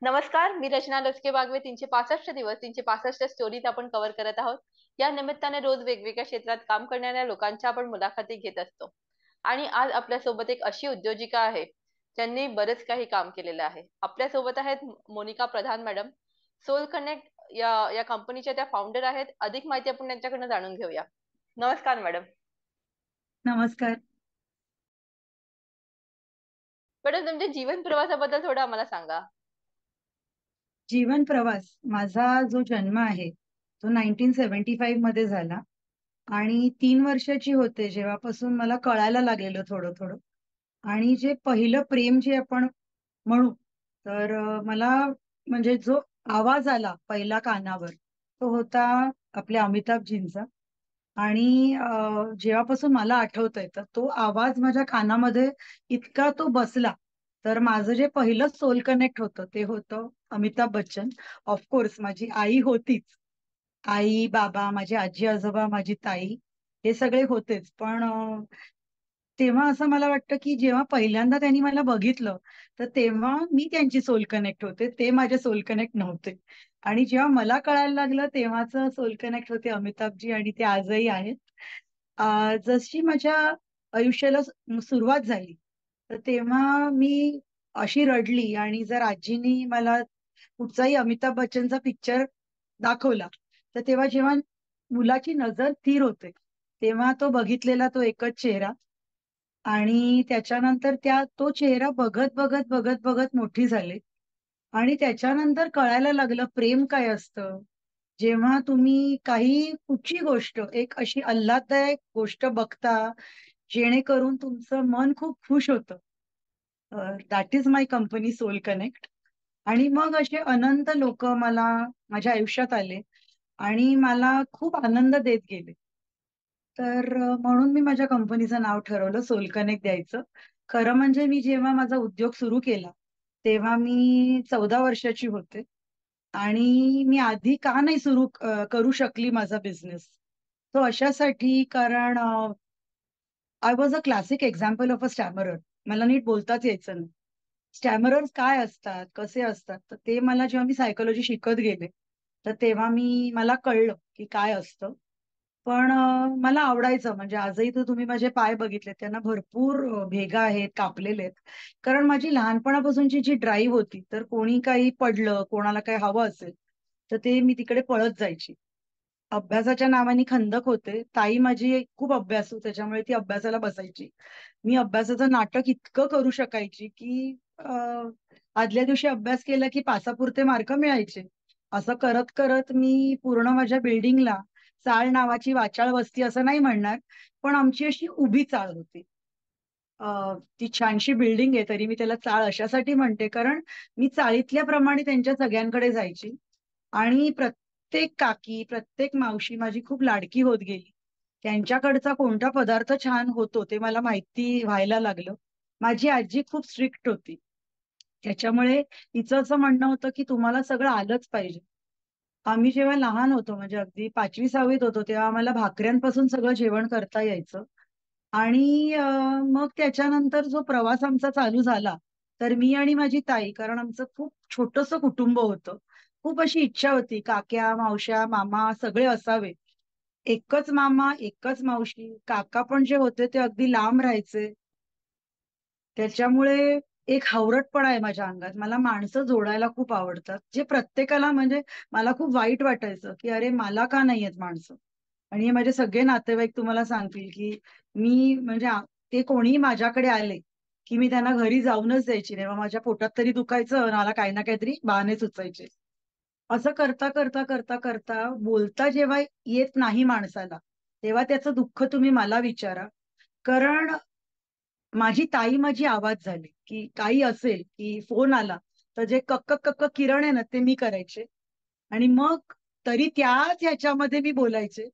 नमस्कार, मी रचना लचके बागवे. 365 दिवस 365 स्टोरीज आपण कव्हर करत आहोत. या निमित्ताने रोज वेगवेगळ्या क्षेत्रात काम करणाऱ्या लोकांच्या आपण मुलाखती घेत असतो. आणि आज आपल्यासोबत एक अशी उद्योजिका आहे, ज्यांनी बरेच काही काम केलेलं आहे. आपल्यासोबत आहेत मोनिका प्रधान मॅडम. सोल कनेक्ट या या कंपनीच्या त्या फाउंडर आहेत. अधिक माहिती आपण त्यांच्याकडनं जाणून घेऊया. नमस्कार मॅडम. नमस्कार. मॅडम, तुमच्या जीवन प्रवासाबद्दल थोडं आम्हाला सांगा. जीवन प्रवास माझा जो जन्म आहे तो 1975 मध्ये झाला आणि 3 वर्षाची होते जेव्हापासून मला कळायला लागलेलं थोडं थोडं. आणि जे पहिलं प्रेम जे आपण म्हणू तर मला म्हणजे जो आवाज आला पहिला कानावर तो होता आपल्या अमिताभजींचा. आणि जेव्हापासून मला आठवतंय तर तो आवाज माझ्या कानामध्ये इतका तो बसला. तर माझं जे पहिलं सोल कनेक्ट होतं ते होतं अमिताभ बच्चन. ऑफकोर्स माझी आई होतीच. आई, बाबा, माझे आजी आजोबा, माझी ताई हे सगळे होतेच. पण तेव्हा असं मला वाटतं की जेव्हा पहिल्यांदा त्यांनी मला बघितलं तर तेव्हा मी त्यांची सोल कनेक्ट होते, ते माझे सोल कनेक्ट नव्हते. आणि जेव्हा मला कळायला लागलं तेव्हाच सोल कनेक्ट होते अमिताभजी आणि ते आजही आहेत. जशी माझ्या आयुष्याला सुरुवात झाली तर तेव्हा मी अशी रडली आणि जर आजीनी मला कुठचाही अमिताभ बच्चनचा पिक्चर दाखवला तर तेव्हा जेव्हा मुलाची नजर स्थिर होते तेव्हा तो बघितलेला तो एकच चेहरा. आणि त्याच्यानंतर तो चेहरा बघत बघत बघत बघत मोठी झाले. आणि त्याच्यानंतर कळायला लागलं प्रेम काय असतं. जेव्हा तुम्ही काही कुठची गोष्ट एक अशी आल्हाददायक गोष्ट बघता जेणेकरून तुमचं मन खूप खुश होतं. That is my company soul connect. आणि मग असे अनंत लोक मला माझ्या आयुष्यात आले आणि मला खूप आनंद देत गेले. तर म्हणून मी माझ्या कंपनीचं नाव ठरवलं सोल कनेक्ट द्यायचं. खरं म्हणजे मी जेव्हा माझा उद्योग सुरू केला तेव्हा मी 14 वर्षाची होते. आणि मी आधी का नाही करू शकली माझा बिझनेस. तो अशासाठी कारण I was a classic example of a stammerer. मला नीट बोलताच यायचं नाही. स्टॅमरर्स काय असतात, कसे असतात, तर ते मला जेव्हा मी सायकोलॉजी शिकत गेले तर तेव्हा मला कळलं की काय असतं. पण मला आवडायचं. म्हणजे आजही तर तुम्ही माझे पाय बघितले त्यांना भरपूर भेगा आहेत, कापलेले आहेत. कारण माझी लहानपणापासूनची जी ड्राईव्ह होती तर कोणी काही पडलं, कोणाला काही हवं असेल तर ते मी तिकडे पळत जायची. अभ्यासाच्या नावाने खंदक होते. ताई माझी खूप अभ्यासू त्याच्यामुळे ती अभ्यासाला बसायची. मी अभ्यासाचं नाटक इतकं करू शकायची की आदल्या दिवशी अभ्यास केला की पासापुरते मार्क मिळायचे. असं करत करत मी पूर्ण माझ्या बिल्डिंगला चाळ नावाची वाचाळ वस्ती असं नाही म्हणणार, पण आमची अशी उभी चाळ होती. ती छानशी बिल्डिंग आहे तरी मी त्याला चाळ अशासाठी म्हणते कारण मी चाळीतल्या प्रमाणे त्यांच्या सगळ्यांकडे जायची. आणि प्रत्येक काकी, प्रत्येक मावशी माझी खूप लाडकी होत गेली. त्यांच्याकडचा कोणता पदार्थ छान होतो ते मला माहिती व्हायला लागलं. माझी आजी खूप स्ट्रिक्ट होती. त्याच्यामुळे तिचं असं म्हणणं होतं की तुम्हाला सगळं आलंच पाहिजे. आम्ही जेव्हा लहान होतो म्हणजे अगदी 5वी 6वीत होतो तेव्हा आम्हाला भाकऱ्यांपासून सगळं जेवण करता यायचं. आणि मग त्याच्यानंतर जो प्रवास आमचा चालू झाला तर मी आणि माझी ताई कारण आमचं खूप छोटंसं कुटुंब होतं. खूप अशी इच्छा होती काक्या, मावश्या, मामा सगळे असावे. एकच मामा, एकच मावशी, काका पण जे होते ते अगदी लांब राहायचे. त्याच्यामुळे एक हावरटपणा आहे माझ्या अंगात. मला माणसं जोडायला खूप आवडतात. जे प्रत्येकाला म्हणजे मला खूप वाईट वाटायचं, की अरे मला का नाही आहेत माणसं? आणि हे माझे सगळे नातेवाईक तुम्हाला सांगतील, की मी म्हणजे ते कोणीही माझ्याकडे आले, की मी त्यांना घरी जाऊनच द्यायची नाही. मग माझ्या पोटात तरी दुखायचं, मला काही ना काहीतरी बहाणे सुचायचे. असं करता, करता, करता, करता बोलता जेव्हा येत नाही माणसाला, तेव्हा त्याचं दुःख तुम्ही मला विचारा. कारण माझी ताई माझी आवाज झाली, की काही असेल, की फोन आला, तर जे कक्क कक्क किरण आहे ना, ते मी करायचे. आणि मग तरी त्याच ह्याच्यामध्ये मी बोलायचे.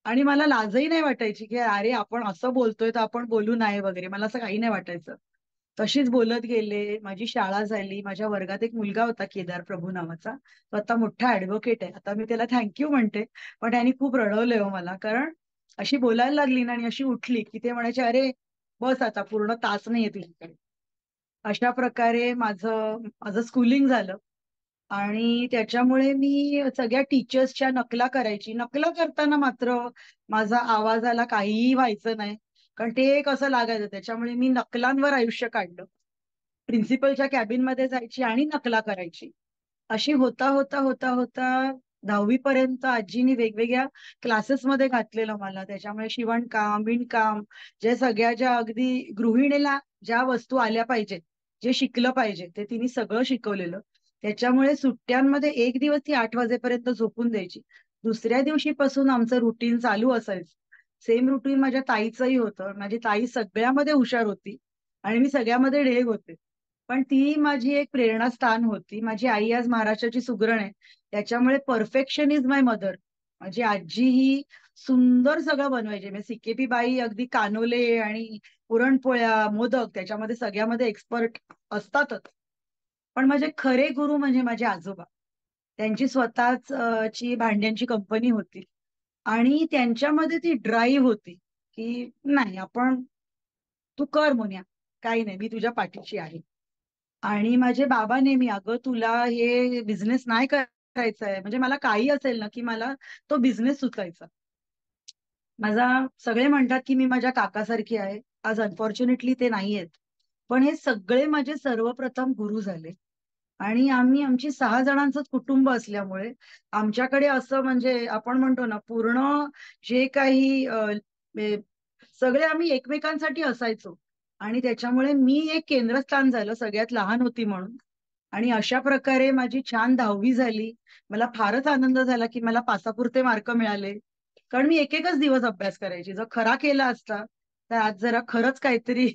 आणि मला लाजही नाही वाटायची, की अरे आपण असं बोलतोय तर आपण बोलू नाही वगैरे. मला असं काही नाही वाटायचं. तशीच बोलत गेले. माझी शाळा झाली. माझ्या वर्गात एक मुलगा होता केदार प्रभू नावाचा. तो आता मोठा ऍडव्होकेट आहे. आता मी त्याला थँक्यू म्हणते. पण त्याने खूप रडवलंय हो मला. कारण अशी बोलायला लागली ना आणि अशी उठली, की ते म्हणायचे, "अरे बस आता पूर्ण तास नाहीये तुझ्याकडे." अशा प्रकारे माझं माझं स्कूलिंग झालं. आणि त्याच्यामुळे मी सगळ्या टीचर्सच्या नकला करायची. नकला करताना मात्र माझा आवाजाला काहीही व्हायचं नाही, कारण ते एक असं लागायचं. त्याच्यामुळे मी नकलांवर आयुष्य काढलं. प्रिन्सिपलच्या कॅबिनमध्ये जायची आणि नकला करायची. अशी होता होता होता होता 10वी पर्यंत आजीनी वेगवेगळ्या क्लासेसमध्ये घातलेलं मला. त्याच्यामुळे शिवणकाम, विणकाम, जे सगळ्या ज्या अगदी गृहिणीला ज्या वस्तू आल्या पाहिजे, जे शिकलं पाहिजे, ते तिने सगळं शिकवलेलं. त्याच्यामुळे सुट्ट्यांमध्ये एक दिवस ती 8 वाजेपर्यंत झोपून द्यायची. दुसऱ्या दिवशीपासून आमचं रुटीन चालू असायचं. सेम रुटीन माझ्या ताईचंही होतं. माझी ताई सगळ्यामध्ये हुशार होती आणि मी सगळ्यामध्ये ढेग होते. पण ती माझी एक प्रेरणास्थान होती. माझी आई आज महाराष्ट्राची सुगरण आहे. त्याच्यामुळे परफेक्शन इज माय मदर. माझी आजी ही सुंदर सगळं बनवायची. म्हणजे सिकेपी बाई अगदी कानोले आणि पुरणपोळ्या, मोदक त्याच्यामध्ये सगळ्यामध्ये एक्सपर्ट असतातच. पण माझे खरे गुरु म्हणजे माझे आजोबा. त्यांची स्वतःच ची भांड्यांची कंपनी होती आणि त्यांच्यामध्ये ती ड्राईव्ह होती की नाही, आपण तू कर मुन्या, काही नाही, मी तुझ्या पाठीशी आहे. आणि माझे बाबा नेहमी, अगं तुला हे बिझनेस नाही करायचा आहे, म्हणजे मला काही असेल ना की मला तो बिझनेस सुचायचा. माझा सगळे म्हणतात की मी माझ्या काकासारखी आहे. आज अनफॉर्च्युनेटली ते नाहीयेत. पण हे सगळे माझे सर्वप्रथम गुरु झाले. आणि आम्ही आमची 6 जणांचंच कुटुंब असल्यामुळे आमच्याकडे असं म्हणजे आपण म्हणतो ना पूर्ण जे काही सगळे आम्ही एकमेकांसाठी असायचो. आणि त्याच्यामुळे मी एक केंद्रस्थान झालं, सगळ्यात लहान होती म्हणून. आणि अशा प्रकारे माझी छान 10वी झाली. मला फारच आनंद झाला की मला पासापुरते मार्क मिळाले. कारण मी एक एकच दिवस अभ्यास करायची. जर खरा केला असता तर आज जरा खरंच काहीतरी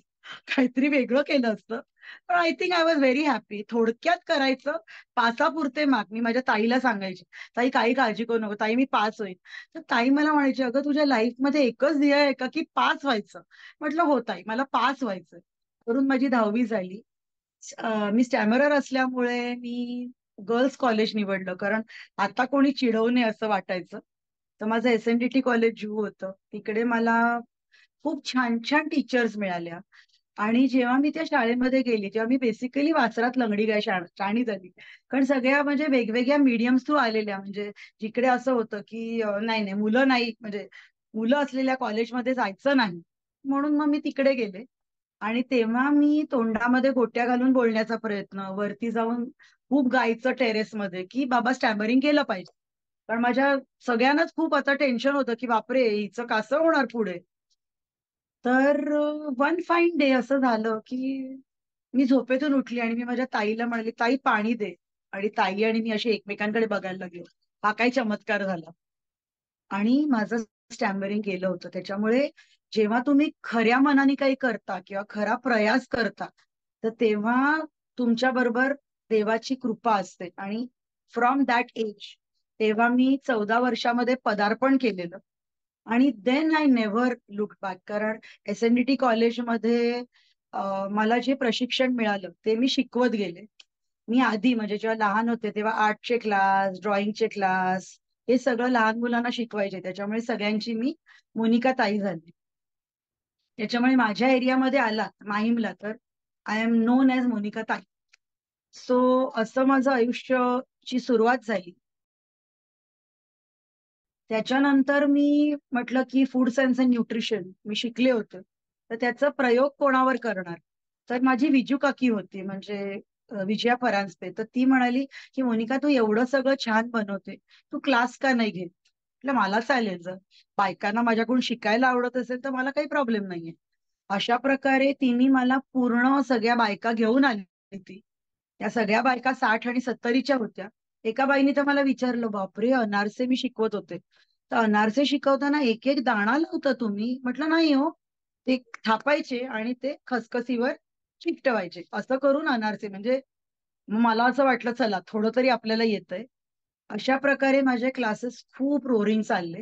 काहीतरी वेगळं केलं असतं. पण I think I was very happy. थोडक्यात करायचं, पासापुरते मार्क. मी माझ्या ताईला सांगायची, ताई काही काळजी करू नको, ताई मी पास होईल. तर ताई मला म्हणायची, अगं तुझ्या लाईफमध्ये एकच ध्येय आहे का की पास व्हायचं? म्हटलं हो ताई, मला पास व्हायचं. करून माझी 10वी झाली. मी स्टॅमरर असल्यामुळे मी गर्ल्स कॉलेज निवडलं, कारण आता कोणी चिडवू नये असं वाटायचं. तर माझं SNDT कॉलेज जुहू होतं. तिकडे मला खूप छान छान टीचर्स मिळाल्या. आणि जेव्हा मी त्या शाळेमध्ये गेली, तेव्हा मी बेसिकली वासरात लंगडी गाय शाणी झाली. कारण सगळ्या म्हणजे वेगवेगळ्या मीडियम्स थ्रू आलेल्या, म्हणजे जिकडे असं होतं की नाही नाही, मुलं नाही, म्हणजे मुलं असलेल्या कॉलेजमध्ये जायचं नाही. म्हणून मग मी तिकडे गेले. आणि तेव्हा मी तोंडामध्ये गोट्या घालून बोलण्याचा प्रयत्न, वरती जाऊन खूप गायचं टेरेसमध्ये की बाबा स्टॅमरिंग केलं पाहिजे. पण माझ्या सगळ्यांनाच खूप आता टेन्शन होतं की बापरे हिचं कसं होणार पुढे. तर वन फाईन डे असं झालं की मी झोपेतून उठली आणि मी माझ्या ताईला म्हणाली, ताई पाणी दे. आणि ताई आणि मी अशी एकमेकांकडे बघायला लागलो. हा काय चमत्कार झाला. आणि माझं स्टॅमरिंग केलं होतं. त्याच्यामुळे जेव्हा तुम्ही खऱ्या मनाने काही करता किंवा खरा प्रयास करता, तर तेव्हा तुमच्या बरोबर देवाची कृपा असते. आणि फ्रॉम दॅट एज, तेव्हा मी 14 वर्षामध्ये पदार्पण केलेलं. आणि then I never look back. कारण SNDT कॉलेजमध्ये मला जे प्रशिक्षण मिळालं ते मी शिकवत गेले. मी आधी म्हणजे जेव्हा लहान होते तेव्हा आर्टचे क्लास, ड्रॉइंगचे क्लास, हे सगळं लहान मुलांना शिकवायचे. त्याच्यामुळे सगळ्यांची मी मोनिका ताई झाली. त्याच्यामुळे माझ्या एरियामध्ये आला माहीमला तर I am known as Monica ताई. सो असं माझं आयुष्याची सुरुवात झाली. त्याच्यानंतर मी म्हटलं की फूड सायन्स अँड न्यूट्रिशन मी शिकले होते, तर त्याचा प्रयोग कोणावर करणार. तर माझी विजू काकी होती, म्हणजे विजया परांजपे. तर ती म्हणाली की मोनिका तू एवढं सगळं छान बनवते, तू क्लास का नाही घेत? म्हटलं मला चालेल, जर बायकांना माझ्याकडून शिकायला आवडत असेल तर मला काही प्रॉब्लेम नाहीये. अशा प्रकारे तिने मला पूर्ण सगळ्या बायका घेऊन आली होती. त्या सगळ्या बायका 60 आणि 70च्या होत्या. एका बाईने तर मला विचारलं, बापरे अनारसे मी शिकवत होते, तर अनारसे शिकवताना एक एक दाणा लावता तुम्ही? म्हटलं नाही हो, ते थापायचे आणि ते खसखसीवर चिकटवायचे, असं करून अनारसे. म्हणजे मग मला असं वाटलं चला थोडं तरी आपल्याला येतंय. अशा प्रकारे माझे क्लासेस खूप रोअरिंग चालले.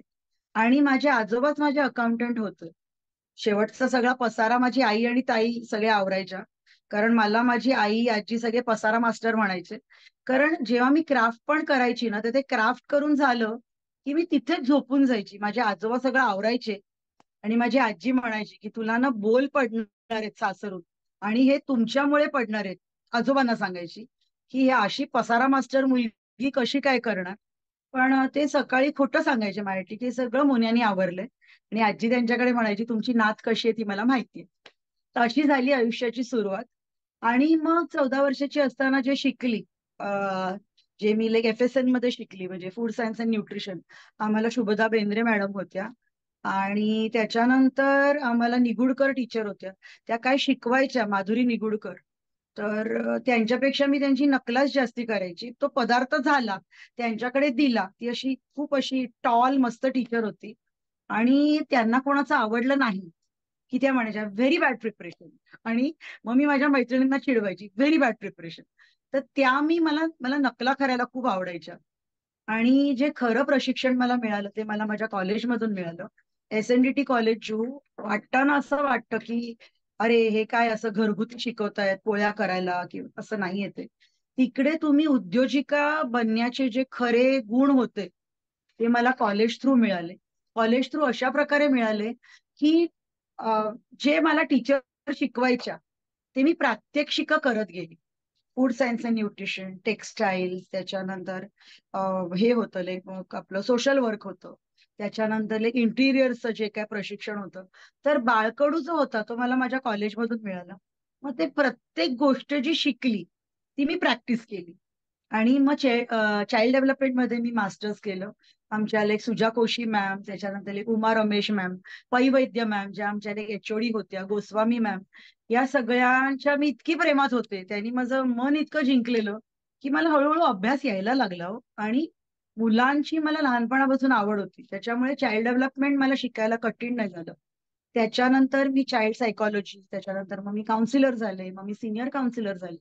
आणि माझे आजोबाच माझे अकाउंटंट होते. शेवटचा सगळा पसारा माझी आई आणि ताई सगळे आवरायच्या. कारण मला माझी आई आजी सगळे पसारा मास्टर म्हणायचे. कारण जेव्हा मी क्राफ्ट पण करायची ना, तर ते क्राफ्ट करून झालं की मी तिथेच झोपून जायची. माझे आजोबा सगळं आवरायचे आणि माझी आजी म्हणायची की तुला ना बोल पडणार आहेत सासरून, आणि हे तुमच्यामुळे पडणार आहेत, आजोबांना सांगायची. की ही अशी पसारा मास्टर मुलगी कशी काय करणार. पण ते सकाळी खोटं सांगायचे माझ्यासाठी की सगळं मोन्यानी आवरलंय. आणि आजी त्यांच्याकडे म्हणायची, तुमची नात कशी आहे ती मला माहितीये. तर अशी झाली आयुष्याची सुरुवात. आणि मग 14 वर्षाची असताना जे शिकली, जे मी लाईक FSN मध्ये शिकली, म्हणजे फूड सायन्स अँड न्यूट्रिशन. आम्हाला शुभदा बेंद्रे मॅडम होत्या. आणि त्याच्यानंतर आम्हाला निगुडकर टीचर होत्या. त्या काय शिकवायच्या, माधुरी निगुडकर. तर त्यांच्यापेक्षा मी त्यांची नक्कलच जास्ती करायची. तो पदार्थ झाला, त्यांच्याकडे दिला. ती अशी खूप अशी टॉल मस्त टीचर होती. आणि त्यांना कोणाचं आवडलं नाही की त्या म्हणायच्या व्हेरी बॅड प्रिपरेशन. आणि मग मी माझ्या मैत्रिणींना चिडवायची, व्हेरी बॅड प्रिपरेशन. तर त्या मला मला नकला करायला खूप आवडायच्या. आणि जे खरं प्रशिक्षण मला मिळालं ते मला माझ्या कॉलेजमधून मिळालं. SNDT कॉलेज जू. वाटताना असं वाटतं की अरे हे काय असं घरगुती शिकवतायत पोळ्या करायला, की असं नाहीये ते. तिकडे तुम्ही उद्योजिका बनण्याचे जे खरे गुण होते ते मला कॉलेज थ्रू मिळाले. कॉलेज थ्रू अशा प्रकारे मिळाले की जे मला टीचर शिकवायच्या ते मी प्रात्यक्षिक करत गेली. Food science and nutrition, textile, त्याच्यानंतर हे होतं लाईक आपलं सोशल वर्क होतं. त्याच्यानंतर लाईक इंटिरियरचं जे काय प्रशिक्षण होतं. तर बाळकडू जो होता तो मला माझ्या कॉलेजमधून मिळाला. मग ते प्रत्येक गोष्ट जी शिकली ती मी प्रॅक्टिस केली. आणि मग चाइल्ड डेव्हलपमेंटमध्ये मी मास्टर्स केलं. आमच्या लाईक सुजा कोशी मॅम, त्याच्यानंतर लाईक उमा रमेश मॅम, पै वैद्य मॅम, ज्या आमच्या लाईक HOD होत्या, गोस्वामी मॅम. या सगळ्यांच्या मी इतकी प्रेमात होते, त्यांनी माझं मन इतकं जिंकलेलं की मला हळूहळू अभ्यास यायला लागला हो. आणि मुलांची मला लहानपणापासून आवड होती, त्याच्यामुळे चाइल्ड डेव्हलपमेंट मला शिकायला कठीण नाही झालं. त्याच्यानंतर मी चाइल्ड सायकॉलॉजी, त्याच्यानंतर मग मी काउन्सिलर झाले, मग मी सिनियर काउन्सिलर झाले.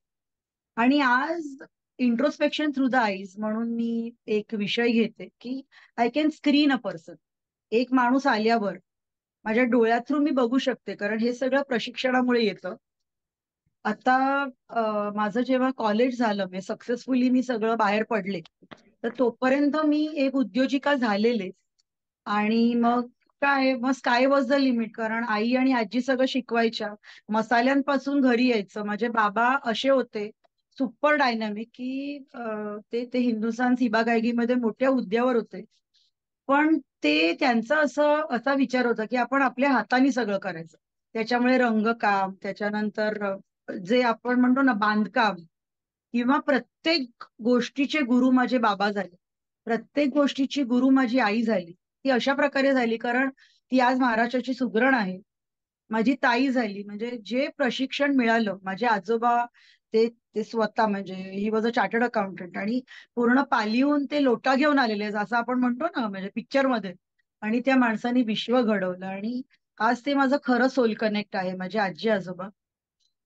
आणि आज इंट्रोस्पेक्शन थ्रू द आईज म्हणून मी एक विषय घेते की I can screen a person. एक माणूस आल्यावर माझ्या डोळ्या थ्रू मी बघू शकते, कारण हे सगळं प्रशिक्षणामुळे येतं. आता माझं जेव्हा कॉलेज झालं, म्हणजे सक्सेसफुली मी सगळं बाहेर पडले, तर तोपर्यंत मी एक उद्योजिका झालेले. आणि मग काय, मग स्काय वॉज द लिमिट, कारण आई आणि आजी सगळं शिकवायच्या. मसाल्यांपासून घरी यायचं. माझे बाबा असे होते सुपर डायनामिक की ते ते हिंदुस्थान सिबागायगीमध्ये मोठ्या हुद्द्यावर होते. पण ते त्यांचं असा विचार होता की आपण आपल्या हाताने सगळं करायचं. त्याच्यामुळे रंगकाम, त्याच्यानंतर जे आपण म्हणतो ना बांधकाम, किंवा प्रत्येक गोष्टीचे गुरु माझे बाबा झाले. प्रत्येक गोष्टीची गुरु माझी आई झाली. ती अशा प्रकारे झाली कारण ती आज महाराष्ट्राची सुगरण आहे. माझी ताई झाली. म्हणजे जे प्रशिक्षण मिळालं, माझे आजोबा ते ते स्वतः म्हणजे he was a chartered accountant, आणि पूर्ण पालीहून ते लोटा घेऊन आलेले असं आपण म्हणतो ना म्हणजे पिक्चर मध्ये. आणि त्या माणसाने विश्व घडवलं. आणि आज ते माझं खरं सोल कनेक्ट आहे, माझे आजी आजोबा,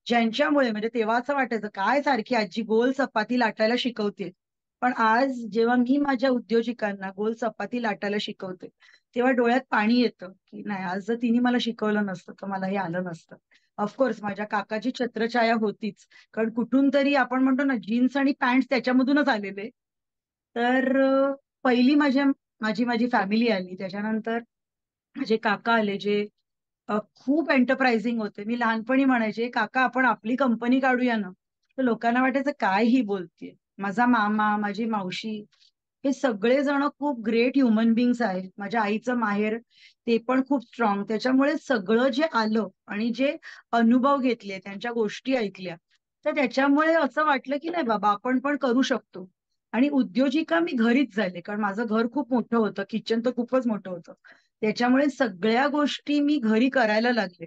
ज्यांच्यामुळे म्हणजे तेव्हा असं वाटायचं काय सारखी आजी गोल चपाती लाटायला शिकवते. पण आज जेव्हा मी माझ्या उद्योजिकांना गोल चपाती लाटायला शिकवते, तेव्हा डोळ्यात पाणी येतं की नाही, आज जर तिने मला शिकवलं नसतं तर मला हे आलं नसतं. ऑफकोर्स माझ्या काकाची छत्रछाया होतीच, कारण कुठून तरी आपण म्हणतो ना जीन्स आणि पॅन्ट त्याच्यामधूनच आलेले. तर पहिली माझी माझी फॅमिली आली. त्याच्यानंतर माझे काका आले, जे खूप एंटरप्राइझिंग होते. मी लहानपणी म्हणायचे, काका आपण आपली कंपनी काढूया ना. तर लोकांना वाटायचं काय ही बोलतेय. माझा मामा, माझी मावशी, हे सगळे जण खूप ग्रेट ह्युमन बिंग्स आहेत. माझ्या आईचं माहेर ते पण खूप स्ट्रॉंग. त्याच्यामुळे सगळं जे आलं आणि जे अनुभव घेतले, त्यांच्या गोष्टी ऐकल्या, तर त्याच्यामुळे असं वाटलं की नाही बाबा आपण पण करू शकतो. आणि उद्योजिका मी घरीच झाले, कारण माझं घर खूप मोठं होतं, किचन तर खूपच मोठं होतं. त्याच्यामुळे सगळ्या गोष्टी मी घरी करायला लागले.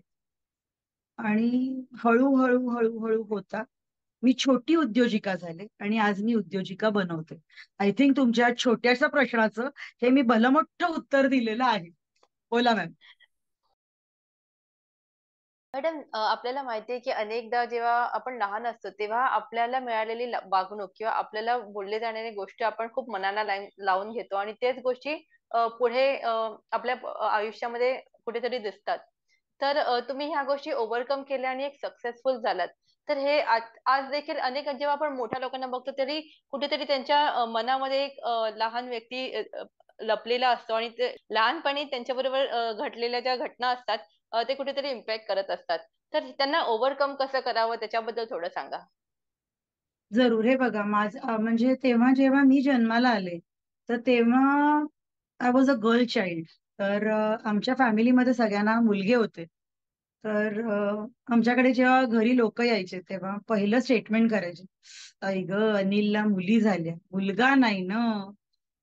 आणि हळूहळू हळूहळू होता मी छोटी उद्योजिका झाले, आणि आज मी उद्योजिका बनवते. आय थिंक तुमच्या छोट्याशा प्रश्नाचं हे मी भलमोठं उत्तर दिलेलं आहे. बोला मॅम. मॅडम, आपल्याला माहिती आहे की अनेकदा जेव्हा आपण लहान असतो तेव्हा आपल्याला मिळालेली वागणूक किंवा आपल्याला बोलले जाणाऱ्या गोष्टी आपण खूप मनाला लावून घेतो आणि तेच गोष्टी पुढे आपल्या आयुष्यामध्ये कुठेतरी दिसतात. तर तुम्ही ह्या गोष्टी ओव्हरकम केल्या आणि एक सक्सेसफुल झालात. तर हे आज देखील अनेक जेव्हा आपण मोठ्या लोकांना बघतो तरी कुठेतरी त्यांच्या मनामध्ये एक लहान व्यक्ती लपलेला असतो आणि ते लहानपणी त्यांच्याबरोबर घडलेल्या ज्या घटना असतात ते कुठेतरी इम्पॅक्ट करत असतात. तर त्यांना ओव्हरकम कसं करावं त्याच्याबद्दल थोडं सांगा. जरूर. हे बघा, म्हणजे तेव्हा जेव्हा मी जन्माला आले, तर तेव्हा I was a girl child. तर आमच्या फॅमिलीमध्ये सगळ्यांना मुलगे होते. तर आमच्याकडे जेव्हा घरी लोक यायचे तेव्हा पहिलं स्टेटमेंट करायचे, "ऐ ग, अनिलला मुली झाल्या, मुलगा नाही ना,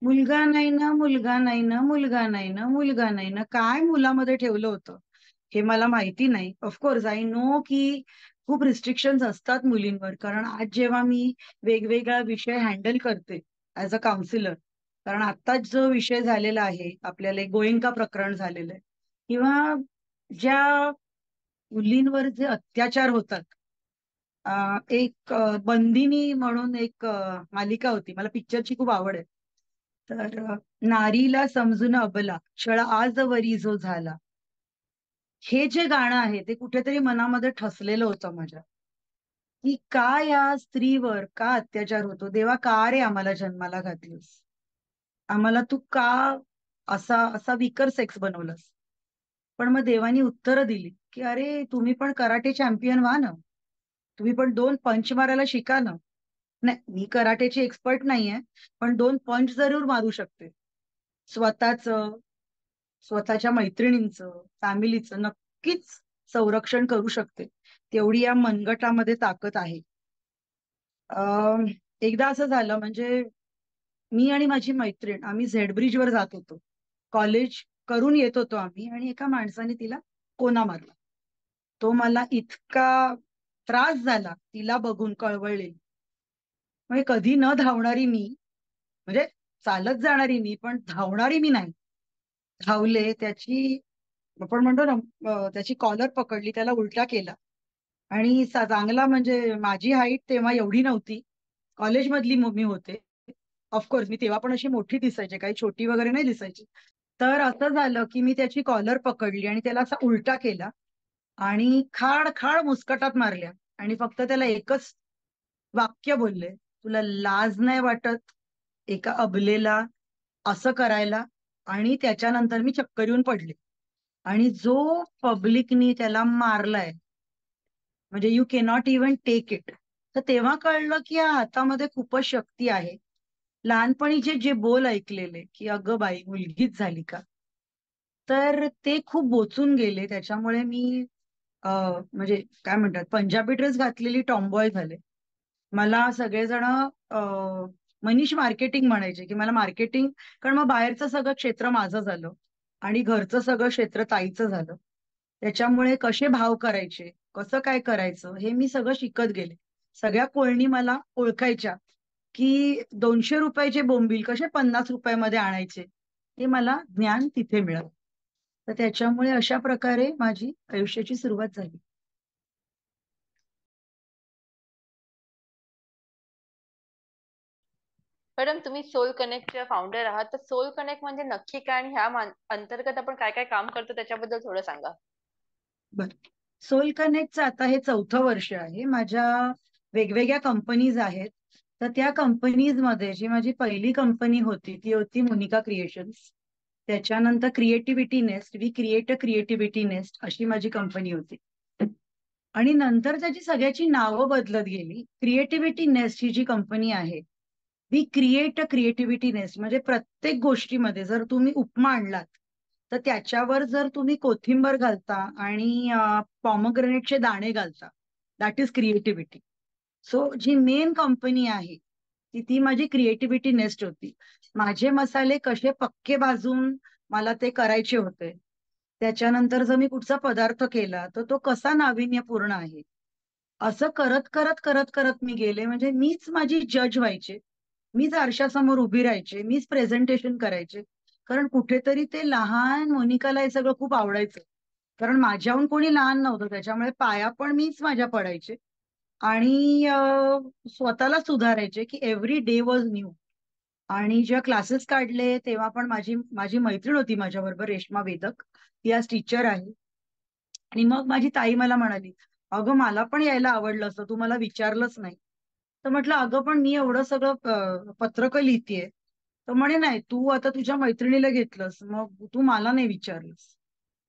मुलगा नाही ना, मुलगा नाही ना, मुलगा नाही ना, मुलगा नाही ना." काय मुलामध्ये ठेवलं होतं हे मला माहिती नाही. ऑफकोर्स आय नो की खूप रिस्ट्रिक्शन्स असतात मुलींवर, कारण आज जेव्हा मी वेगवेगळा विषय हँडल करते ऍज अ काउन्सिलर, कारण आत्ताच जो विषय झालेला आहे आपल्याला, एक गोएंका प्रकरण झालेलं आहे, किंवा ज्या मुलींवर जे अत्याचार होतात. एक बंदिनी म्हणून एक मालिका होती, मला पिक्चरची खूप आवड आहे. तर नारीला समजून अबला, छळ आजवरी जो झाला, हे जे गाणं आहे ते कुठेतरी मनामध्ये ठसलेलं होतं माझ्या, की का या स्त्रीवर का अत्याचार होतो, देवा का रे आम्हाला जन्माला घातलीस, आम्हाला तू का असा असा विकर सेक्स बनवलंस. पण मग देवानी उत्तरं दिली की अरे तुम्ही पण कराटे चॅम्पियन व्हा ना, तुम्ही पण 2 पंच मारायला शिका ना. नाही, मी कराटेची एक्सपर्ट नाहीये, पण 2 पंच जरूर मारू शकते. स्वतःच, स्वतःच्या मैत्रिणींचं, फॅमिलीचं नक्कीच संरक्षण करू शकते. तेवढी या मनगटामध्ये ताकद आहे. अं, एकदा असं झालं, म्हणजे मी आणि माझी मैत्रीण आम्ही झेड ब्रिजवर जात होतो. कॉलेज करून येत होतो आम्ही, आणि एका माणसाने तिला कोना मारला. तो मला इतका त्रास झाला तिला बघून, कळवळले. म्हणजे कधी न धावणारी मी, म्हणजे चालत जाणारी मी, पण धावणारी मी नाही. धावले, त्याची, आपण म्हणतो ना, त्याची कॉलर पकडली, त्याला उलटा केला. आणि चांगला, म्हणजे माझी हाईट तेव्हा एवढी नव्हती, कॉलेजमधली मी होते. ऑफकोर्स मी तेव्हा पण अशी मोठी दिसायची, काही छोटी वगैरे नाही दिसायची. तर असं झालं की मी त्याची कॉलर पकडली आणि त्याला असा उलटा केला, आणि खाड खाड मुस्कटात मारल्या. आणि फक्त त्याला एकच वाक्य बोलले, तुला लाज नाही वाटत एका अबलेला असं करायला? आणि त्याच्यानंतर मी चक्कर येऊन पडले. आणि जो पब्लिकनी त्याला मारलाय, म्हणजे you cannot even take it. तर तेव्हा कळलं की या हातामध्ये खूपच शक्ती आहे. लहानपणी जे जे बोल ऐकलेले की अगं बाई मुलगीच झाली का, तर ते खूप बोचून गेले. त्याच्यामुळे मी म्हणजे काय म्हणतात, पंजाबी ड्रेस घातलेली टॉमबॉय झाले. मला सगळेजण मनीष मार्केटिंग म्हणायचे, की मला मार्केटिंग, कारण मग बाहेरचं सगळं क्षेत्र माझं झालं आणि घरचं सगळं क्षेत्र ताईचं झालं. त्याच्यामुळे कसे भाव करायचे, कसं काय करायचं, हे मी सगळं शिकत गेले. सगळ्या कोळणी मला ओळखायच्या, की 200 रुपयाचे बोंबील कसे 50 रुपयामध्ये आणायचे, हे मला ज्ञान तिथे मिळालं. तर त्याच्यामुळे अशा प्रकारे माझी आयुष्याची सुरुवात झाली. मॅडम, तुम्ही सोल कनेक्टच्या फाउंडर आहात, तर सोल कनेक्ट म्हणजे नक्की काय, आणि ह्या अंतर्गत आपण काय काय काम करतो त्याच्याबद्दल थोडं सांगा. बरं. सोल कनेक्टचं आता हे 4थं वर्ष आहे. माझ्या वेगवेगळ्या कंपनीज आहेत. तर त्या कंपनीजमध्ये जी माझी पहिली कंपनी होती ती होती मोनिका क्रिएशन्स. त्याच्यानंतर creativity nest, we create a creativity nest, अशी माझी कंपनी होती. आणि नंतर त्याची सगळ्याची नावं बदलत गेली. क्रिएटिव्हिटी नेस्ट ही जी कंपनी आहे, we create a creativity nest, म्हणजे प्रत्येक गोष्टीमध्ये जर तुम्ही उपमा आणलात, तर त्याच्यावर जर तुम्ही कोथिंबर घालता आणि पॉमोग्रेनेटचे दाणे घालता, दॅट इज क्रिएटिव्हिटी. सो जी मेन कंपनी आहे ती माझी क्रिएटिव्हिटी नेस्ट होती. माझे मसाले कसे पक्के भाजून मला ते करायचे होते. त्याच्यानंतर जर मी कुठचा पदार्थ केला तर तो कसा नाविन्यपूर्ण आहे, असं करत करत करत करत मी गेले. म्हणजे मीच माझी जज व्हायचे, मीच आरशासमोर उभी राहायचे, मीच प्रेझेंटेशन करायचे. कारण कुठेतरी ते लहान मोनिकाला हे सगळं खूप आवडायचं, कारण माझ्याहून कोणी लहान नव्हतं, त्याच्यामुळे पाया पण मीच माझ्या पडायचे. आणि स्वतःला सुधारायचे की एव्हरी डे वॉज न्यू. आणि जेव्हा क्लासेस काढले तेव्हा पण माझी माझी मैत्रीण होती माझ्याबरोबर, रेश्मा वेदक, ती आज टीचर आहे. आणि मग माझी ताई मला म्हणाली, अगं मला पण यायला आवडलं असतं, तू मला विचारलंच नाही. तर म्हटलं अगं पण मी एवढं सगळं पत्रकं लिहितेय. तर म्हणे नाही, तू आता तुझ्या मैत्रिणीला घेतलंस, मग तू मला नाही विचारलंस.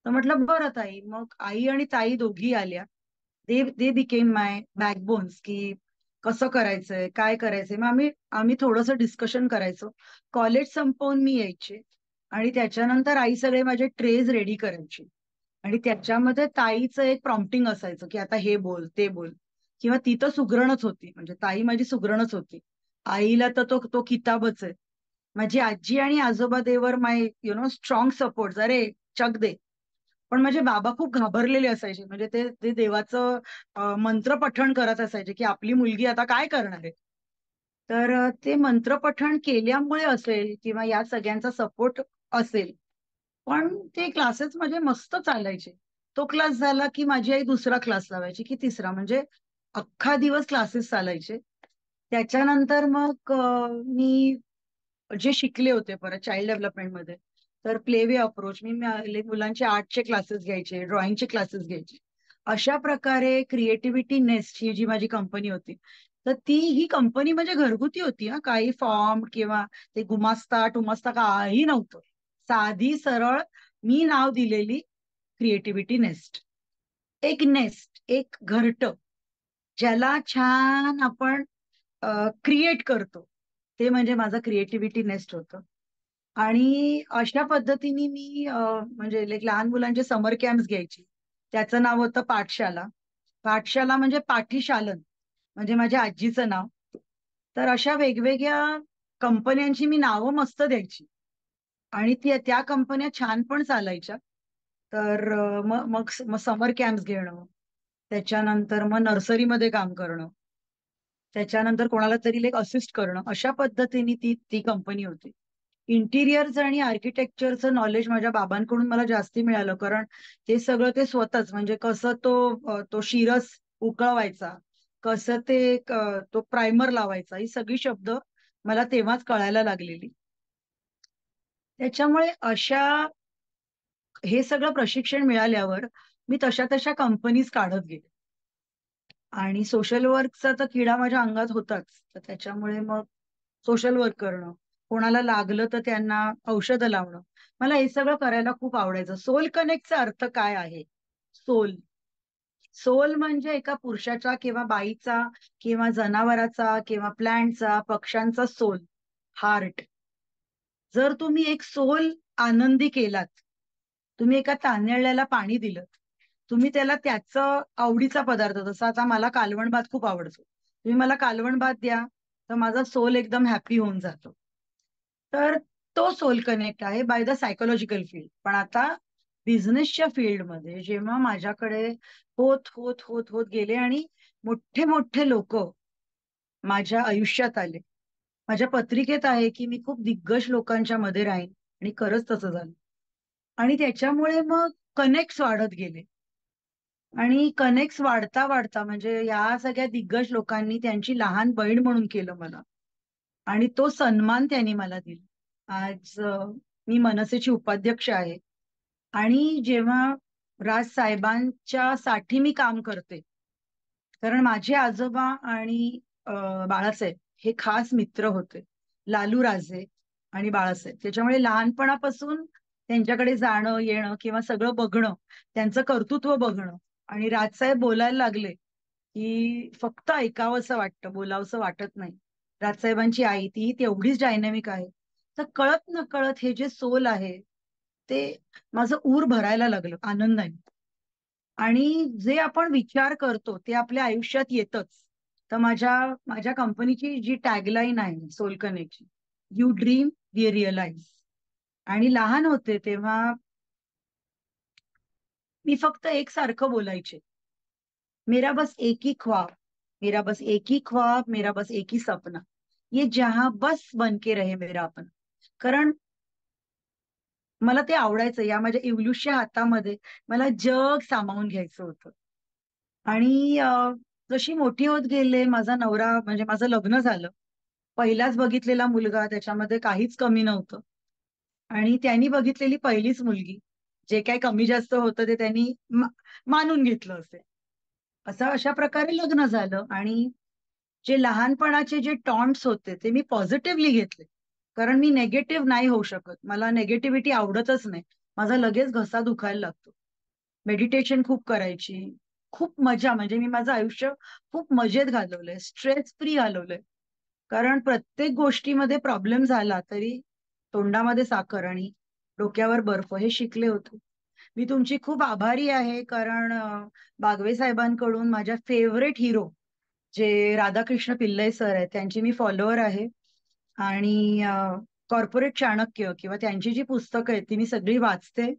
तर म्हटलं बरं ताई. मग आई आणि ताई दोघी आल्या. दे दे बिकेम माय बॅकबोन्स, की कसं करायचंय, काय करायचंय. मग आम्ही आम्ही थोडंसं डिस्कशन करायचो. कॉलेज संपवून मी यायचे आणि त्याच्यानंतर आई सगळे माझे ट्रेज रेडी करायची. आणि त्याच्यामध्ये ताईचं एक प्रॉम्प्टिंग असायचं की आता हे बोल ते बोल. किंवा ती तर सुगरणच होती, म्हणजे ताई माझी सुगरणच होती. आईला तर तो तो किताबच आहे. माझी आजी आणि आजोबा देवर माय स्ट्रॉंग सपोर्ट. अरे चक दे. पण माझे बाबा खूप घाबरलेले असायचे, म्हणजे ते ते देवाचं मंत्रपठण करत असायचे की आपली मुलगी आता काय करणार आहे. तर ते मंत्रपठण केल्यामुळे असेल किंवा या सगळ्यांचा सपोर्ट असेल, पण ते क्लासेस माझे मस्त चालायचे. तो क्लास झाला की माझी आई दुसरा क्लास लावायची की तिसरा, म्हणजे अख्खा दिवस क्लासेस चालायचे. त्याच्यानंतर मग मी जे शिकले होते परत चाइल्ड डेव्हलपमेंटमध्ये, तर प्ले वे अप्रोच मुलांचे आर्टचे क्लासेस घ्यायचे, ड्रॉइंगचे क्लासेस घ्यायचे. अशा प्रकारे क्रिएटिव्हिटी नेस्ट ही जी माझी कंपनी होती, तर ही कंपनी म्हणजे घरगुती होती हा. काही फॉर्म किंवा ते गुमास्ता टुमास्ता काही नव्हतं. साधी सरळ मी नाव दिलेली क्रिएटिव्हिटी नेस्ट. एक नेस्ट, एक घरटं, ज्याला छान आपण क्रिएट करतो, ते म्हणजे माझं क्रिएटिव्हिटी नेस्ट होतं. आणि अशा पद्धतीने मी म्हणजे लहान मुलांचे समर कॅम्प्स घ्यायची. त्याचं नाव होतं पाठशाला. पाठशाला म्हणजे पाठीशालन, म्हणजे माझ्या आजीचं नाव. तर अशा वेगवेगळ्या कंपन्यांची मी नावं मस्त द्यायची आणि त्या कंपन्या छान पण चालायच्या. तर मग मग मग समर कॅम्प्स घेणं, त्याच्यानंतर मग नर्सरीमध्ये काम करणं, त्याच्यानंतर कोणाला तरी असिस्ट करणं, अशा पद्धतीने ती ती कंपनी होती. इंटिरियर्स आणि आर्किटेक्चरचं नॉलेज माझ्या बाबांकडून मला जास्ती मिळालं, कारण ते सगळं ते स्वतःच, म्हणजे कसं तो शिरस उकळवायचा, कसं तो प्रायमर लावायचा, ही सगळी शब्द मला तेव्हाच कळायला लागलेली. त्याच्यामुळे हे सगळं प्रशिक्षण मिळाल्यावर मी तशा तशा कंपनीज काढत गेले. आणि सोशल वर्कचा तर किडा माझ्या अंगात होताच, तर त्याच्यामुळे मग सोशल वर्क करणं, कोणाला लागलं तर त्यांना औषधं लावणं, मला हे सगळं करायला खूप आवडायचं. सोल कनेक्टचा अर्थ काय आहे? सोल सोल म्हणजे एका पुरुषाचा किंवा बाईचा किंवा जनावराचा किंवा प्लॅन्टचा, पक्ष्यांचा सोल, हार्ट. जर तुम्ही एक सोल आनंदी केलात, तुम्ही एका तान्हळ्याला पाणी दिलं, तुम्ही त्याला त्याचं आवडीचा पदार्थ, जसा आता मला कालवण भात खूप आवडतो, तुम्ही मला कालवण भात द्या, तर माझा सोल एकदम हॅपी होऊन जातो. तर तो सोल कनेक्ट आहे बाय द सायकोलॉजिकल फील्ड. पण आता बिझनेसच्या फील्डमध्ये जेव्हा माझ्याकडे होत होत होत होत गेले आणि मोठे मोठे लोक माझ्या आयुष्यात आले, माझ्या पत्रिकेत आहे की मी खूप दिग्गज लोकांच्या मध्ये राहीन, आणि खरंच तसं झालं. आणि त्याच्यामुळे मग कनेक्ट वाढत गेले. आणि कनेक्ट वाढता वाढता म्हणजे या सगळ्या दिग्गज लोकांनी त्यांची लहान बहीण म्हणून केलं मला, आणि तो सन्मान त्यांनी मला दिला. आज मी मनसेची उपाध्यक्ष आहे. आणि जेव्हा राज साहेबांच्या साठी मी काम करते, कारण माझे आजोबा आणि बाळासाहेब हे खास मित्र होते, लालू राजे आणि बाळासाहेब. त्याच्यामुळे लहानपणापासून त्यांच्याकडे जाणं येणं किंवा सगळं बघणं, त्यांचं कर्तृत्व बघणं. आणि राजसाहेब बोलायला लागले की फक्त ऐकावंसं वाटतं, बोलावंसं वाटत नाही. राजसाहेबांची आई ती तेवढीच डायनॅमिक आहे. तर कळत न कळत हे जे सोल आहे, ते माझं ऊर भरायला लागलं आनंदाने. आणि जे आपण विचार करतो ते आपल्या आयुष्यात येतच. तर माझ्या माझ्या कंपनीची जी टॅगलाईन आहे सोल कनेक्टची, यू ड्रीम वी रिअलाइज. आणि लहान होते तेव्हा मी फक्त एकसारखं बोलायचे, मेरा बस एक ही ख्वाब, मेरा बस एक ही ख्वाब, मेरा बस एक ही सपना, ये जहां बस बन के रहे मेरा अपन. कारण मला ते आवडायचं, या माझ्या इवलूशच्या हातामध्ये मला जग सामावून घ्यायचं होतं. आणि जशी मोठी होत गेले, माझा नवरा म्हणजे माझं लग्न झालं. पहिलाच बघितलेला मुलगा, त्याच्यामध्ये काहीच कमी नव्हतं. आणि त्यांनी बघितलेली पहिलीच मुलगी, जे काही कमी जास्त होतं ते त्यांनी मानून घेतलं असेल. अशा प्रकारे लग्न झालं. आणि जे लहानपणाचे जे टॉन्ट्स होते ते मी पॉझिटिव्हली घेतले, कारण मी नेगेटिव्ह नाही होऊ शकत, मला नेगेटिव्हिटी आवडतच नाही. माझा लगेच घसा दुखायला लागतो. मेडिटेशन खूप करायची, खूप मजा, म्हणजे मी माझं आयुष्य खूप मजेत घालवलंय, स्ट्रेस फ्री घालवलंय. कारण प्रत्येक गोष्टीमध्ये प्रॉब्लेम झाला तरी तोंडामध्ये साखर आणि डोक्यावर बर्फ हे शिकले होते. मी तुमची खूप आभारी आहे, कारण बागवे साहेबांकडून माझ्या फेवरेट हिरो जे राधाकृष्ण पिल्लई सर आहेत त्यांची मी फॉलोअर आहे. आणि कॉर्पोरेट चाणक्य किंवा त्यांची जी पुस्तकं आहेत ती मी सगळी वाचते.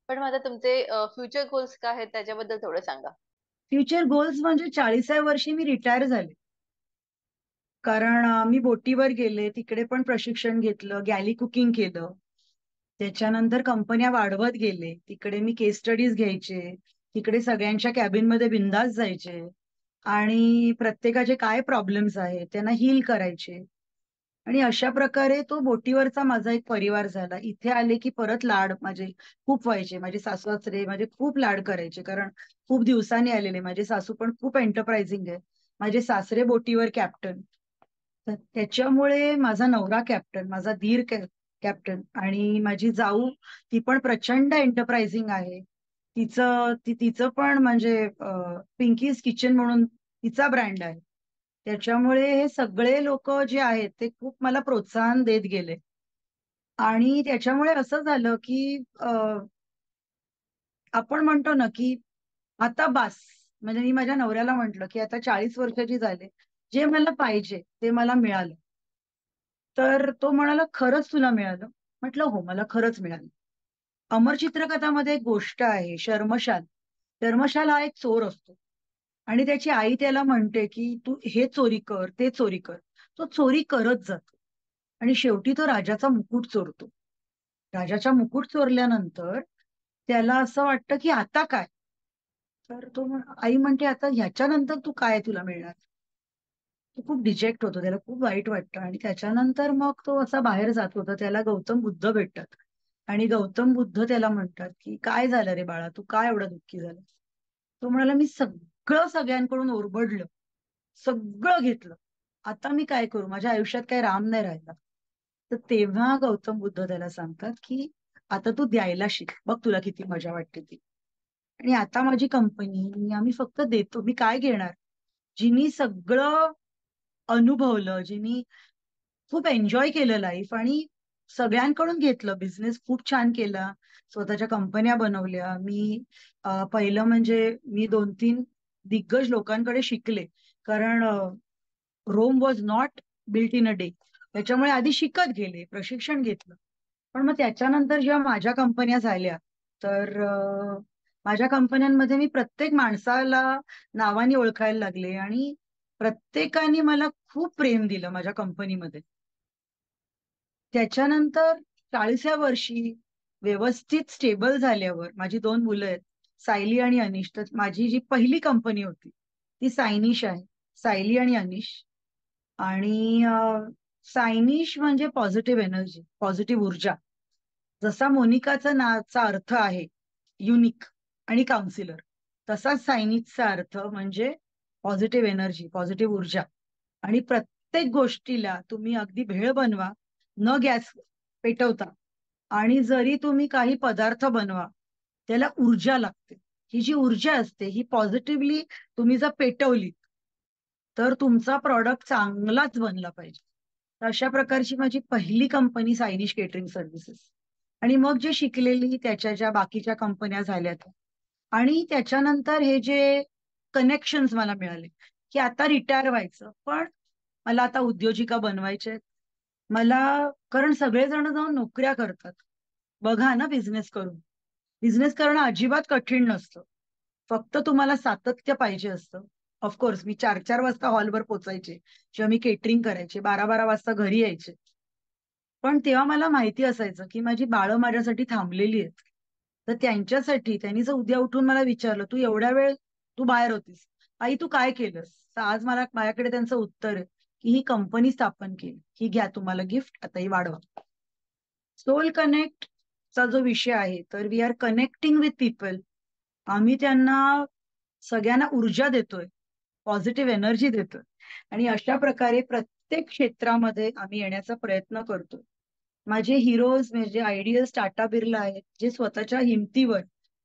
पण मग आता तुमचे फ्युचर गोल्स काय आहेत त्याच्याबद्दल थोडं सांगा. फ्युचर गोल्स म्हणजे 40व्या वर्षी मी रिटायर झाले. कारण मी बोटीवर गेले, तिकडे पण प्रशिक्षण घेतलं, गॅली कुकिंग केलं. त्याच्यानंतर कंपन्या वाढवत गेले, तिकडे मी केस स्टडीज घ्यायचे, तिकडे सगळ्यांच्या कॅबिनमध्ये बिंदास जायचे आणि प्रत्येकाचे काय प्रॉब्लेम्स आहेत त्यांना हील करायचे. आणि अशा प्रकारे तो बोटीवरचा माझा एक परिवार झाला. इथे आले की परत लाड माझे खूप व्हायचे. माझे सासू सासरे माझे खूप लाड करायचे, कारण खूप दिवसांनी आलेले. माझे सासू पण खूप एंटरप्राइझिंग आहे. माझे सासरे बोटीवर कॅप्टन. तर त्याच्यामुळे माझा नवरा कॅप्टन, माझा दीर कॅप्टन आणि माझी जाऊ ती पण प्रचंड एंटरप्राइझिंग आहे. तिचं पण म्हणजे पिंकीज किचन म्हणून तिचा ब्रँड आहे. त्याच्यामुळे हे सगळे लोक जे आहेत ते खूप मला प्रोत्साहन देत गेले. आणि त्याच्यामुळे असं झालं की आपण म्हणतो ना की आता बास. म्हणजे मी माझ्या नवऱ्याला म्हंटल की आता 40 वर्षाची झाले, जे मला पाहिजे ते मला मिळालं. तर तो म्हणाला, खरंच तुला मिळालं? म्हटलं हो, मला खरंच मिळालं. अमर चित्रकथामध्ये एक गोष्ट आहे, शर्मशाल. शर्मशाल हा एक चोर असतो आणि त्याची आई त्याला म्हणते की तू हे चोरी कर, ते चोरी कर. तो चोरी करत जातो आणि शेवटी तो राजाचा मुकुट चोरतो. राजाचा मुकुट चोरल्यानंतर त्याला असं वाटतं की आता काय. तर आई म्हणते आता ह्याच्यानंतर तू काय तुला मिळणार. तो खूप डिजेक्ट होतो, त्याला खूप वाईट वाटतं आणि त्याच्यानंतर मग तो असा बाहेर जात होता. त्याला गौतम बुद्ध भेटतात आणि गौतम बुद्ध त्याला म्हणतात की काय झालं रे बाळा, तू काय एवढा दुःखी झाला. तो म्हणाला, मी सगळं सगळ्यांकडून ओरबडलं, सगळं घेतलं, आता मी काय करू, माझ्या आयुष्यात काही राम नाही राहिला. तर तेव्हा गौतम बुद्ध त्याला सांगतात की आता तू द्यायला शिक, बघ तुला किती मजा वाटते ती. आणि आता माझी कंपनी, आम्ही फक्त देतो, मी काय घेणार. जिनी सगळं अनुभवलं, जिनी खूप एन्जॉय केलं लाईफ आणि सगळ्यांकडून घेतलं, बिझनेस खूप छान केला, स्वतःच्या कंपन्या बनवल्या. मी पहिलं म्हणजे मी 2-3 दिग्गज लोकांकडे शिकले, कारण Rome was not built in a day. त्याच्यामुळे आधी शिकत गेले, प्रशिक्षण घेतलं. पण मग त्याच्यानंतर जेव्हा माझ्या कंपन्या झाल्या, तर माझ्या कंपन्यांमध्ये मी प्रत्येक माणसाला नावाने ओळखायला लागले आणि प्रत्येकाने मला खूप प्रेम दिलं माझ्या कंपनीमध्ये. त्याच्यानंतर 40व्या वर्षी व्यवस्थित स्टेबल झाल्यावर, माझी 2 मुलं आहेत, सायली आणि अनिश. तर माझी जी पहिली कंपनी होती ती सायनिश आहे, सायली आणि अनिश. आणि सायनिश म्हणजे पॉझिटिव्ह एनर्जी, पॉझिटिव्ह ऊर्जा. जसा मोनिकाचा नाचा अर्थ आहे युनिक आणि काउन्सिलर, तसाच सायनिकचा अर्थ म्हणजे पॉझिटिव्ह एनर्जी, पॉझिटिव्ह ऊर्जा. आणि प्रत्येक गोष्टीला तुम्ही अगदी भेळ बनवा, न गॅस पेटवता, आणि जरी तुम्ही काही पदार्थ बनवा, त्याला ऊर्जा लागते. ही जी ऊर्जा असते ही पॉझिटिव्हली तुम्ही जर पेटवली तर तुमचा प्रॉडक्ट चांगलाच बनला पाहिजे. तर अशा प्रकारची माझी पहिली कंपनी सायनिश केटरिंग सर्व्हिसेस. आणि मग जे शिकलेली त्याच्या ज्या बाकीच्या कंपन्या झाल्या त्या. आणि त्याच्यानंतर हे जे कनेक्शन्स मला मिळाले की आता रिटायर व्हायचं, पण मला आता उद्योजिका बनवायचे. मला, कारण सगळेजण जाऊन नोकऱ्या करतात. बघा ना, बिझनेस करून, बिझनेस करणं अजिबात कठीण नसतं. फक्त तुम्हाला सातत्य पाहिजे असतं. ऑफकोर्स मी 4-4 वाजता हॉलवर पोचायचे जेव्हा मी केटरिंग करायचे, 12-12 वाजता घरी यायचे. पण तेव्हा मला माहिती असायचं की माझी बाळं माझ्यासाठी थांबलेली आहेत. तर त्यांच्यासाठी त्यांनी जर उद्या उठून मला विचारलं, तू एवढ्या वेळ तू बाहेर होतीस, आई तू काय केलंस, तर आज माझ्याकडे त्यांचं उत्तर आहे की ही कंपनी स्थापन केली, ही घ्या तुम्हाला गिफ्ट, आता ही वाढवा. सोल कनेक्ट चा जो विषय आहे, तर we are connecting with people. आम्ही त्यांना सगळ्यांना ऊर्जा देतोय, पॉझिटिव्ह एनर्जी देतोय. आणि अशा प्रकारे प्रत्येक क्षेत्रामध्ये आम्ही येण्याचा प्रयत्न करतो. माझे हिरोज म्हणजे आयडियल्स टाटा बिर्ला आहेत, जे स्वतःच्या हिमतीवर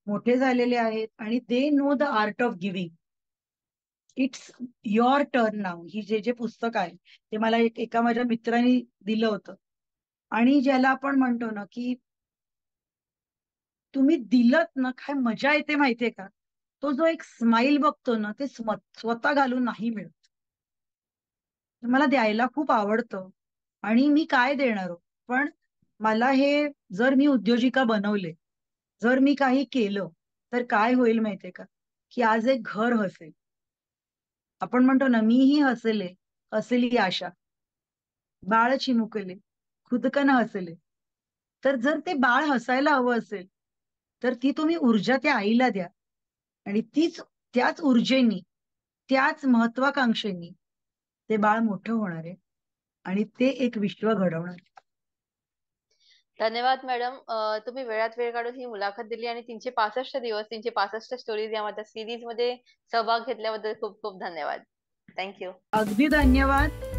मोठे झालेले आहेत आणि they know the art of giving. It's your turn now, ही जे जे पुस्तक आहे ते मला एका माझ्या मित्राने दिलं होतं. आणि ज्याला आपण म्हणतो ना की तुम्ही दिलत ना, काय मजा येते माहितीये का? तो जो एक स्माइल बघतो ना, ते स्वतः घालून नाही मिळत. मला द्यायला खूप आवडतं आणि मी काय देणार हो? पण मला हे, जर मी उद्योजिका बनवले, जर मी काही केलं, तर काय होईल माहितीये का? की आज एक घर हसेल. आपण म्हणतो ना, मीही हसले, हसली आशा, बाळ चिमुकले, खुदकन हसले. तर जर ते बाळ हसायला हवं असेल, तर ती तुम्ही ऊर्जा त्या आईला द्या. आणि त्याच ऊर्जेनी, त्याच महत्वाकांक्षेनी ते बाळ मोठं होणार आहे आणि ते एक विश्व घडवणार आहे. धन्यवाद मॅडम. तुम्ही वेळात वेळ काढून ही मुलाखत दिली आणि 365 दिवस, 365 स्टोरीज या माझ्या सीरीजमध्ये सहभाग घेतल्याबद्दल खूप खूप धन्यवाद. Thank you. अगदी धन्यवाद.